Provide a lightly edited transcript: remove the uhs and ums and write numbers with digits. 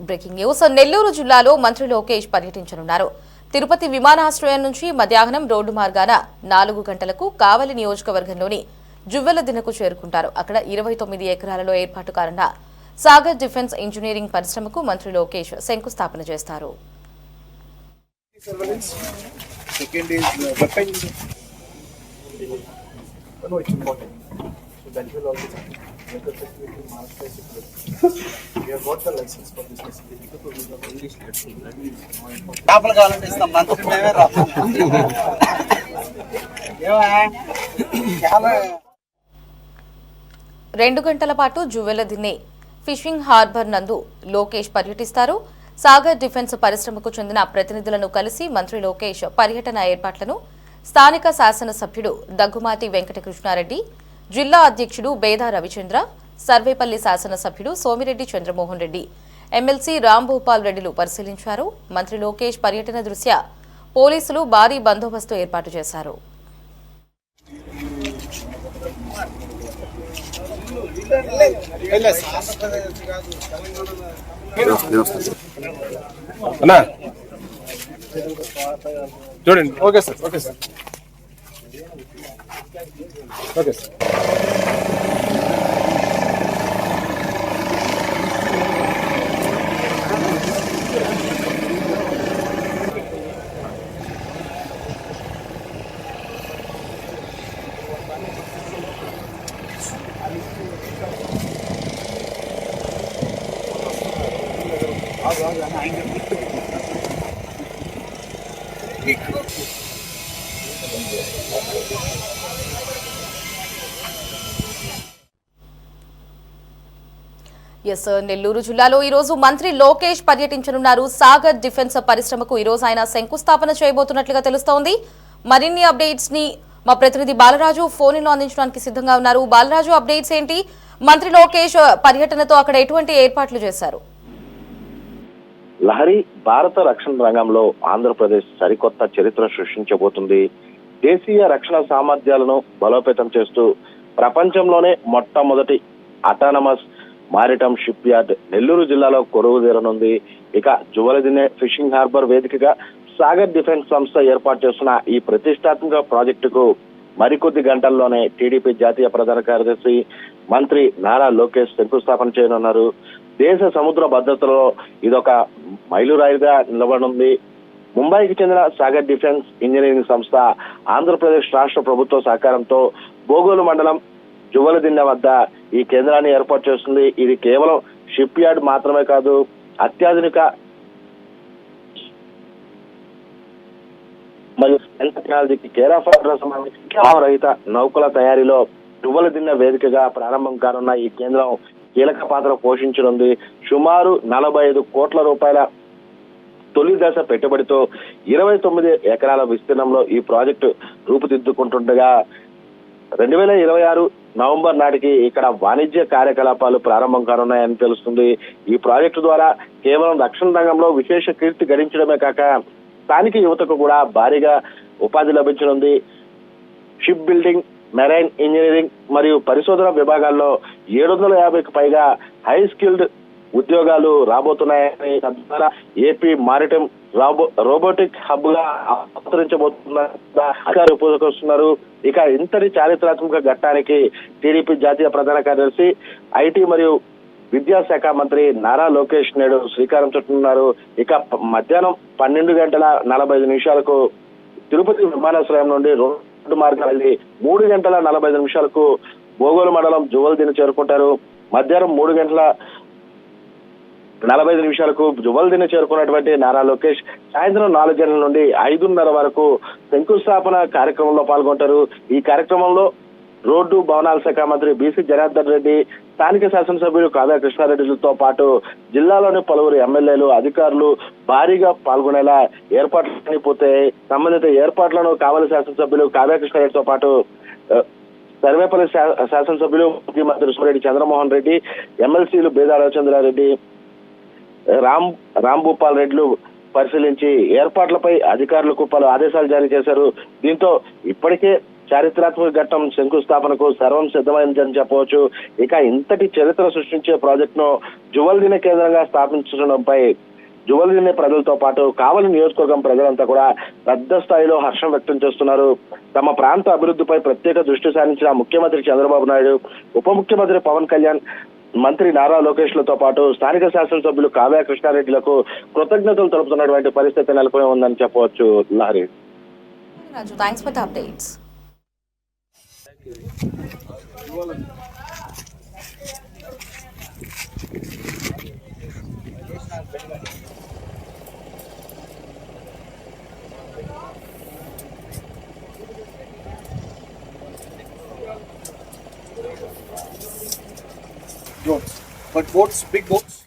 Breaking news. Nellore జిల్లాలో మంత్రి లోకేష్ పర్యటించనున్నారు. తిరుపతి విమానాశ్రయం నుంచి మధ్యాహ్నం రోడ్డు మార్గాన 4 గంటలకు కావలి నియోజకవర్గంలోని జువ్వెలదిన్నకు చేరుకుంటారు. అక్కడ 29 ఎకరాలలో ఏర్పాటు కానున్న సాగర్ డిఫెన్స్ ఇంజనీరింగ్ పరిశ్రమకు మంత్రి లోకేష్ శంకుస్థాపన చేస్తారు. రెండు గంటల పాటు జువ్వెలదిన్నె ఫిషింగ్ హార్బర్ నందు లోకేష్ పర్యటిస్తారు. సాగర్ డిఫెన్స్ పరిశ్రమకు చెందిన ప్రతినిధులను కలిసి మంత్రి లోకేష్ పర్యటన ఏర్పాట్లను స్థానిక శాసనసభ్యుడు దగ్గుమాటి వెంకటకృష్ణారెడ్డి, జిల్లా అధ్యక్షుడు బేదా రవిచంద్ర, సర్వేపల్లి శాసనసభ్యుడు సోమిరెడ్డి చంద్రమోహన్ రెడ్డి, ఎమ్మెల్సీ రాంభూపాల్ రెడ్డిలు పరిశీలించారు. మంత్రి లోకేష్ పర్యటన దృష్ట్యా పోలీసులు భారీ బందోబస్తు ఏర్పాటు చేశారు. చూడండి. Okay sir, okay sir, okay sir. Nellore జిల్లాలో ఈ రోజు మంత్రి లోకేష్ పర్యటించనున్నారు. సాగర్ డిఫెన్స్ పరిశ్రమకు ఈ రోజు ఆయన శంకుస్థాపన చేయబోతున్నట్లుగా తెలుస్తోంది. మరిన్ని అప్డేట్స్ ని మా ప్రతినిధి బాలరాజు ఫోన్ లో అందించడానికి సిద్ధంగా ఉన్నారు. బాలరాజు, అప్డేట్స్ ఏంటి? మంత్రి లోకేష్ పర్యటనతో అక్కడ ఎటువంటి ఏర్పాట్లు చేశారు? లహరి, భారత రక్షణ రంగంలో ఆంధ్రప్రదేశ్ సరికొత్త చరిత్ర సృష్టించబోతుంది. దేశీయ రక్షణ సామర్థ్యాలను బలోపేతం చేస్తూ ప్రపంచంలోనే మొట్టమొదటి autonomous maritime ship yard Nellore జిల్లాలో కొలువుదీరనుంది. ఇక జువ్వెలదిన్నె ఫిషింగ్ హార్బర్ వేదికగా సాగర్ డిఫెన్స్ సంస్థ ఏర్పాటు చేస్తున్న ఈ ప్రతిష్టాత్మక ప్రాజెక్టుకు మరికొద్ది గంటల్లోనే టీడీపీ జాతీయ ప్రధాన కార్యదర్శి మంత్రి నారా లోకేష్ శంకుస్థాపన చేయనున్నారు. దేశ సముద్ర భద్రతలో ఇదొక మైలురాయిగా నిలబడనుంది. ముంబైకి చెందిన సాగర్ డిఫెన్స్ ఇంజనీరింగ్ సంస్థ ఆంధ్రప్రదేశ్ రాష్ట్ర ప్రభుత్వ సహకారంతో బోగోలు మండలం జువ్వెలదిన్నె వద్ద ఈ కేంద్రాన్ని ఏర్పాటు చేస్తుంది. ఇది కేవలం షిప్ యార్డ్ మాత్రమే కాదు, అత్యాధునిక మరియు టెక్నాలజీకి కేర్ ఆఫ్ రహిత నౌకల తయారీలో జువ్వెలదిన్నె వేదికగా ప్రారంభం కానున్న ఈ కేంద్రం కీలక పాత్ర పోషించనుంది. సుమారు 45 కోట్ల రూపాయల తొలి దశ పెట్టుబడితో 29 ఎకరాల విస్తీర్ణంలో ఈ ప్రాజెక్టు రూపుదిద్దుకుంటుండగా 2026 నవంబర్ నాటికి ఇక్కడ వాణిజ్య కార్యకలాపాలు ప్రారంభం కానున్నాయని తెలుస్తుంది. ఈ ప్రాజెక్టు ద్వారా కేవలం రక్షణ రంగంలో విశేష కీర్తి గడించడమే కాక స్థానిక యువతకు కూడా భారీగా ఉపాధి లభించనుంది. షిప్ బిల్డింగ్, మెరైన్ ఇంజనీరింగ్ మరియు పరిశోధన విభాగాల్లో 750కి పైగా హై స్కిల్డ్ ఉద్యోగాలు రాబోతున్నాయని, తద్వారా ఏపీ మారిటైమ్ రోబోటిక్ హబ్ గా అవతరించబోతున్నారు. ఇక ఇంతటి చారిత్రాత్మక ఘట్టానికి టీడీపీ జాతీయ ప్రధాన కార్యదర్శి, ఐటీ మరియు విద్యాశాఖ మంత్రి నారా లోకేష్ నేడు శ్రీకారం చుట్టనున్నారు. ఇక మధ్యాహ్నం 12:45 తిరుపతి విమానాశ్రయం నుండి రోడ్డు మార్గం వెళ్లి 3:45 బోగోలు మండలం జువ్వెలదిన్నె చేరుకుంటారు. మధ్యాహ్నం 3:45 జువ్వెలదిన్నె చేరుకున్నటువంటి నారా లోకేష్ సాయంత్రం 4 గంటల నుండి 5:30 వరకు శంకుస్థాపన కార్యక్రమంలో పాల్గొంటారు. ఈ కార్యక్రమంలో రోడ్డు భవనాల శాఖ మంత్రి బీసీ జనార్దన్ రెడ్డి, స్థానిక శాసనసభ్యులు కావ్య కృష్ణారెడ్డిలతో పాటు జిల్లాలోని పలువురు ఎమ్మెల్యేలు, అధికారులు భారీగా పాల్గొనేలా ఏర్పాట్లన్నీ పూర్తయ్యాయి. సంబంధిత ఏర్పాట్లను కావలి శాసనసభ్యులు కావ్య కృష్ణారెడ్డితో పాటు సర్వేపల్లి శాసనసభ్యులు మంత్రి సోమిరెడ్డి చంద్రమోహన్ రెడ్డి, ఎమ్మెల్సీలు బేదా రవిచంద్రారెడ్డి, రాంభూపాల్ రెడ్డిలు పరిశీలించి ఏర్పాట్లపై అధికారులకు పలు ఆదేశాలు జారీ చేశారు. దీంతో ఇప్పటికే చారిత్రాత్మక ఘట్టం శంకుస్థాపనకు సర్వం సిద్ధమైందని చెప్పవచ్చు. ఇక ఇంతటి చరిత్ర సృష్టించే ప్రాజెక్టును జువల్దినే కేంద్రంగా స్థాపించడంపై జువల్దినే ప్రజలతో పాటు కావలి నియోజకవర్గం ప్రజలంతా కూడా పెద్ద స్థాయిలో హర్షం వ్యక్తం చేస్తున్నారు. తమ ప్రాంత అభివృద్ధిపై ప్రత్యేక దృష్టి సారించిన ముఖ్యమంత్రి చంద్రబాబు నాయుడు, ఉప ముఖ్యమంత్రి పవన్ కళ్యాణ్, మంత్రి నారా లోకేష్ లతో పాటు స్థానిక శాసనసభ్యులు కావ్య కృష్ణారెడ్డిలకు కృతజ్ఞతలు తెలుపుతున్నటువంటి పరిస్థితి నెలకొని ఉందని చెప్పవచ్చు. Lahari, Raju, thanks for the updates. Drones, but boats, big boats.